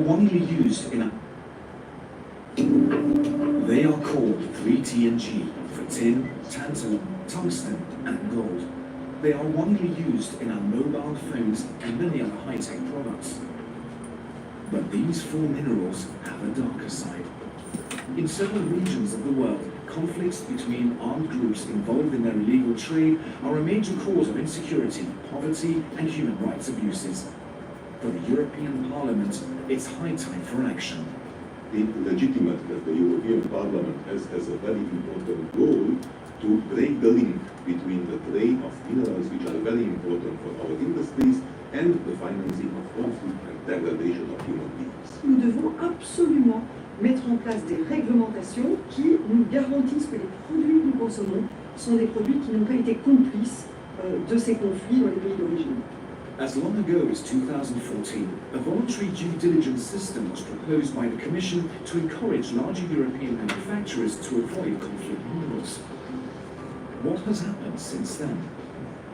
widely used in They are called 3T&G for tin, tantalum, tungsten, and gold. They are widely used in our mobile phones and many other high-tech products. But these four minerals have a darker side. In several regions of the world, conflicts between armed groups involved in their illegal trade are a major cause of insecurity, poverty, and human rights abuses. For the European Parliament, it's high time for action. It's legitimate that the European Parliament has a very important role to break the link between the trade of minerals, which are very important for our industries, and the financing of conflict and degradation of human beings. Nous devons absolument mettre en place des réglementations qui nous garantissent que les produits que nous consommons sont des produits qui n'ont pas été complices de ces conflits dans les pays d'origine. As long ago as 2014, a voluntary due diligence system was proposed by the Commission to encourage larger European manufacturers to avoid conflict minerals. What has happened since then?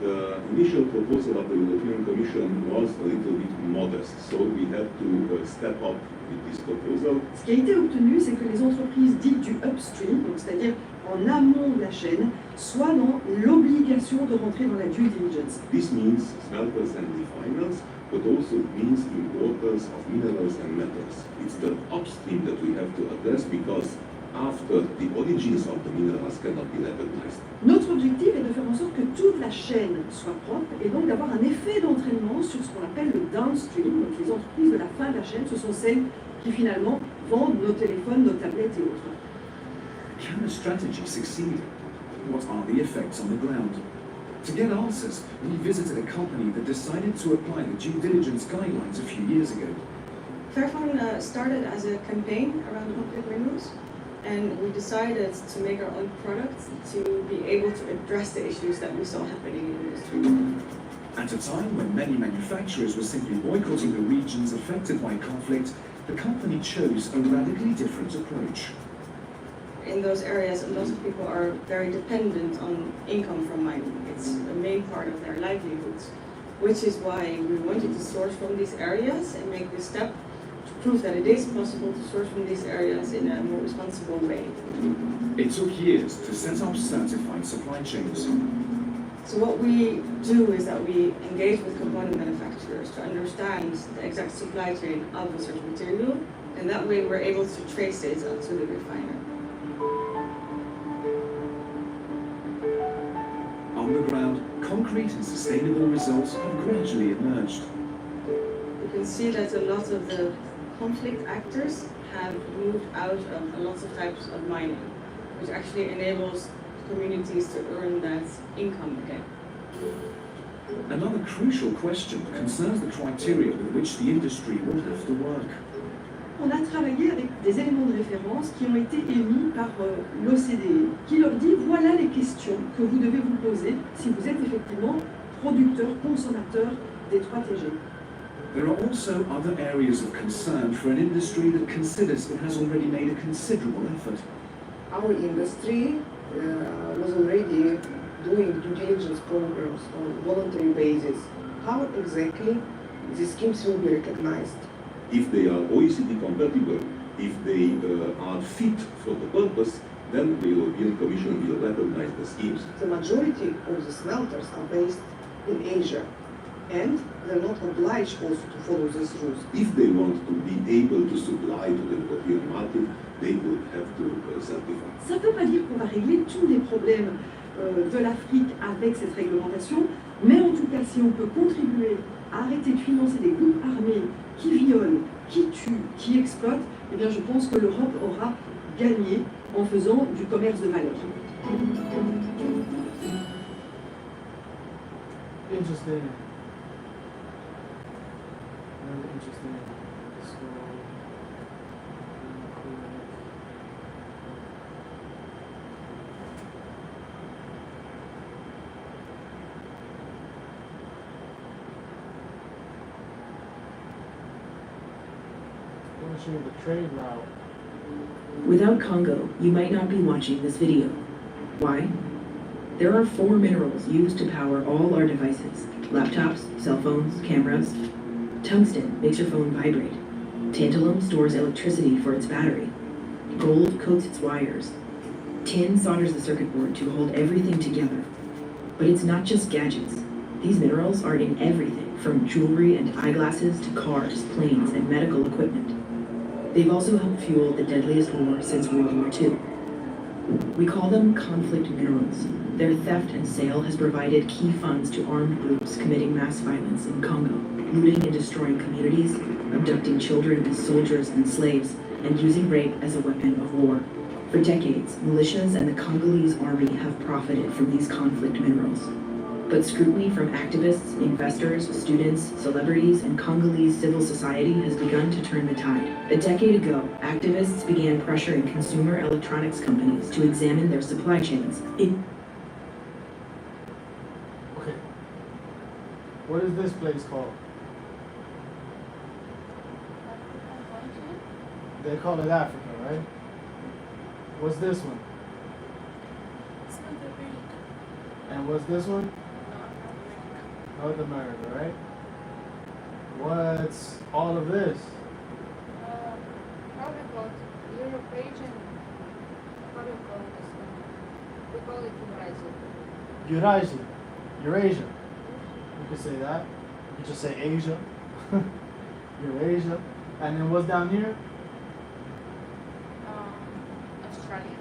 The initial proposal of the European Commission was a little bit modest, so we had to step up with this proposal. Ce qui a été obtenu, c'est que les entreprises dites du upstream, donc c'est-à-dire en amont de la chaîne, soient dans l'obligation de rentrer dans la due diligence. This means smelters and refiners, but also means importers of minerals and metals. It's the upstream that we have to address because after the origins of the minerals cannot be recognized. Notre objectif est de faire en sorte que toute la chaîne soit propre et donc d'avoir un effet d'entraînement sur ce qu'on appelle le downstream. Donc les entreprises de la fin de la chaîne, ce sont celles qui finalement vendent nos téléphones, nos tablettes et autres. Can the strategy succeed? What are the effects on the ground? To get answers, we visited a company that decided to apply the due diligence guidelines a few years ago. Fairphone started as a campaign around conflict minerals, and we decided to make our own product to be able to address the issues that we saw happening in the industry. At a time when many manufacturers were simply boycotting the regions affected by conflict, the company chose a radically different approach. In those areas, a lot of people are very dependent on income from mining. It's a main part of their livelihoods, which is why we wanted to source from these areas and make this step to prove that it is possible to source from these areas in a more responsible way. It took years to set up certified supply chains. So what we do is that we engage with component manufacturers to understand the exact supply chain of a certain material, and that way we're able to trace it up to the refiner. On the ground, concrete and sustainable results have gradually emerged. You can see that a lot of the conflict actors have moved out of a lot of types of mining, which actually enables communities to earn that income again. Another crucial question concerns the criteria with which the industry will have to work. On a travaillé avec des éléments de référence qui ont été émis par l'OCDE, qui leur dit voilà les questions que vous devez vous poser si vous êtes effectivement producteur, consommateur des 3TG. There are also other areas of concern for an industry that considers it has already made a considerable effort. Our industry was already doing due diligence programs on a voluntary basis. How exactly these schemes will be recognized? If they are OECD compatible, if they are fit for the purpose, then the European Commission will recognize the schemes. The majority of the smelters are based in Asia, and they're not obliged also to follow these rules. If they want to be able to supply to the European market, they will have to certify. Ça ne veut pas dire qu'on va régler tous les problèmes de l'Afrique avec cette réglementation, mais en tout cas, si on peut contribuer à arrêter de financer des groupes armés qui violent, qui tuent, qui exploitent, eh bien je pense que l'Europe aura gagné en faisant du commerce de valeur. Interesting. Very interesting. So, the trade route. Without Congo, you might not be watching this video. Why? There are 4 minerals used to power all our devices: laptops, cell phones, cameras. Tungsten makes your phone vibrate. Tantalum stores electricity for its battery. Gold coats its wires. Tin solders the circuit board to hold everything together. But it's not just gadgets. These minerals are in everything, from jewelry and eyeglasses to cars, planes, and medical equipment. They've also helped fuel the deadliest war since World War II. We call them conflict minerals. Their theft and sale has provided key funds to armed groups committing mass violence in Congo, looting and destroying communities, abducting children as soldiers and slaves, and using rape as a weapon of war. For decades, militias and the Congolese army have profited from these conflict minerals. But scrutiny from activists, investors, students, celebrities, and Congolese civil society has begun to turn the tide. A decade ago, activists began pressuring consumer electronics companies to examine their supply chains. Okay. What is this place called? They call it Africa, right? What's this one? And what's this one? North America, right? What's all of this? How we call it? Europe region. How do you call this one? We call it Eurasia. Eurasia. You could say that. You could just say Asia. Eurasia. And then what's down here? Australia.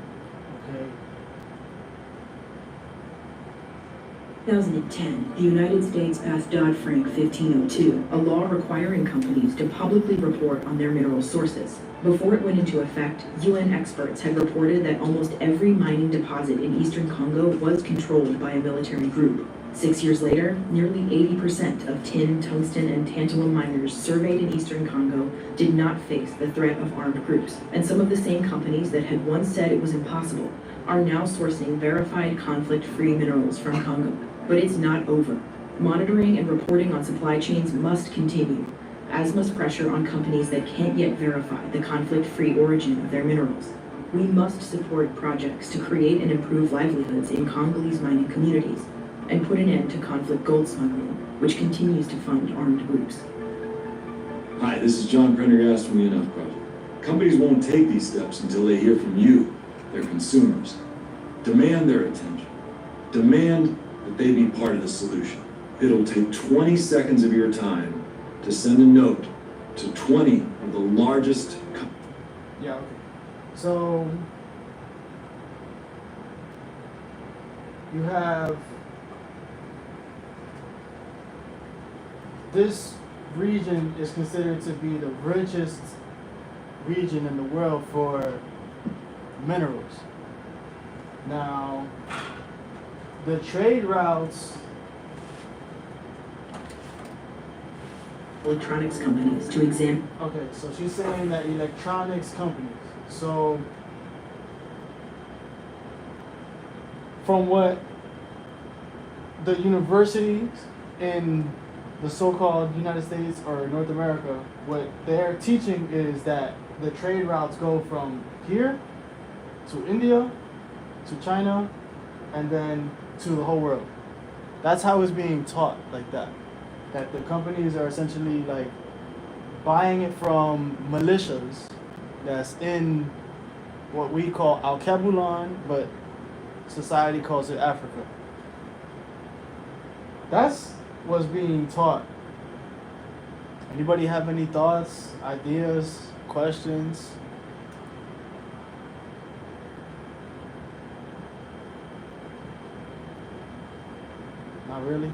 Okay. 2010, the United States passed Dodd-Frank 1502, a law requiring companies to publicly report on their mineral sources. Before it went into effect, UN experts had reported that almost every mining deposit in eastern Congo was controlled by a military group. 6 years later, nearly 80% of tin, tungsten, and tantalum miners surveyed in eastern Congo did not face the threat of armed groups, and some of the same companies that had once said it was impossible are now sourcing verified conflict-free minerals from Congo. But it's not over. Monitoring and reporting on supply chains must continue, as must pressure on companies that can't yet verify the conflict-free origin of their minerals. We must support projects to create and improve livelihoods in Congolese mining communities, and put an end to conflict gold smuggling, which continues to fund armed groups. Hi, this is John Prendergast from the Enough Project. Companies won't take these steps until they hear from you, their consumers. Demand their attention. Demand that they be part of the solution. It'll take 20 seconds of your time to send a note to 20 of the largest Yeah, okay. So you have this region is considered to be the richest region in the world for minerals. Now, the trade routes. Electronics companies to examine. Okay, so she's saying that electronics companies. So, from what the universities in the so-called United States or North America, what they're teaching is that the trade routes go from here to India, to China, and then to the whole world. That's how it's being taught, like that. That the companies are essentially like buying it from militias that's in what we call Al-Kabulan, but society calls it Africa. That's what's being taught. Anybody have any thoughts, ideas, questions? Not really?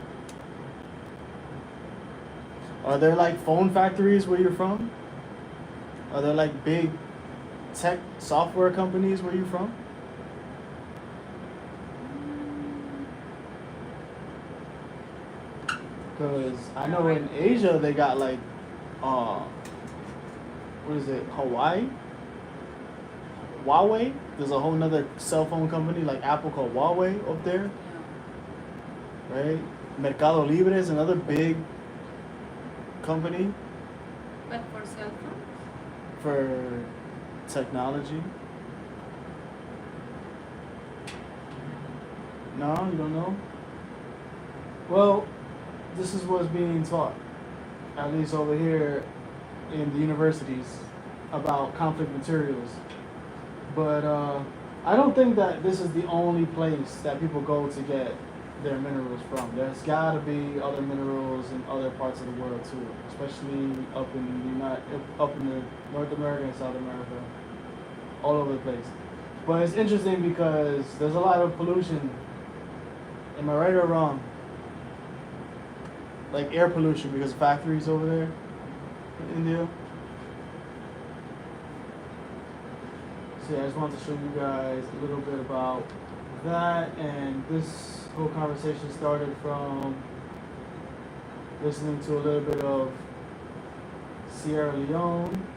Are there like phone factories where you're from? Are there like big tech software companies where you're from? Because I know in Asia they got like, what is it, Hawaii? Huawei? There's a whole nother cell phone company like Apple called Huawei up there. Right? Mercado Libre is another big company. But for cell phone? For technology. No, you don't know? Well, this is what's being taught, at least over here in the universities about conflict materials. But I don't think that this is the only place that people go to get their minerals from. There's got to be other minerals in other parts of the world too, especially up in the North America and South America, all over the place. But it's interesting because there's a lot of pollution. Am I right or wrong? Like air pollution because of factories over there in India. So yeah, I just wanted to show you guys a little bit about that, and this whole conversation started from listening to a little bit of Sierra Leone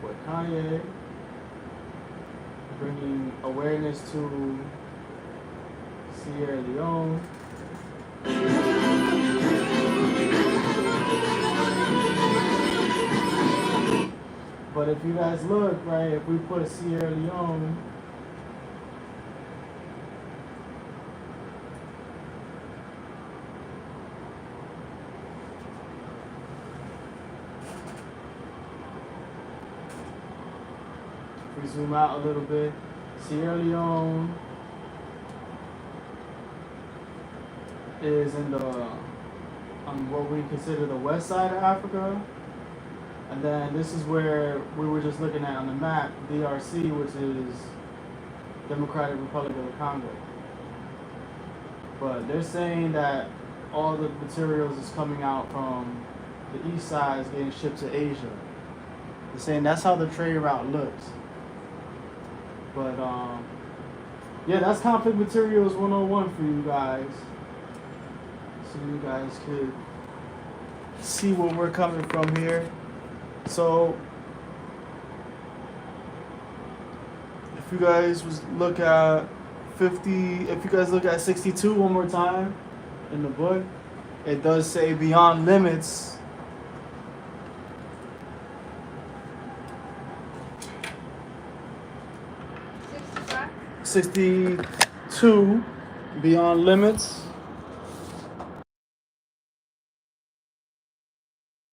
with Kanye, bringing awareness to Sierra Leone. But if you guys look, right, if we put Sierra Leone if we zoom out a little bit, Sierra Leone is in on what we consider the west side of Africa. And then this is where we were just looking at on the map, DRC, which is Democratic Republic of the Congo. But they're saying that all the materials is coming out from the east side is getting shipped to Asia. They're saying that's how the trade route looks. But yeah, that's conflict materials 101 for you guys. So you guys could see where we're coming from here. So if you guys look at 50, if you guys look at 62 one more time in the book, it does say beyond limits. Sixty-five. 62 beyond limits.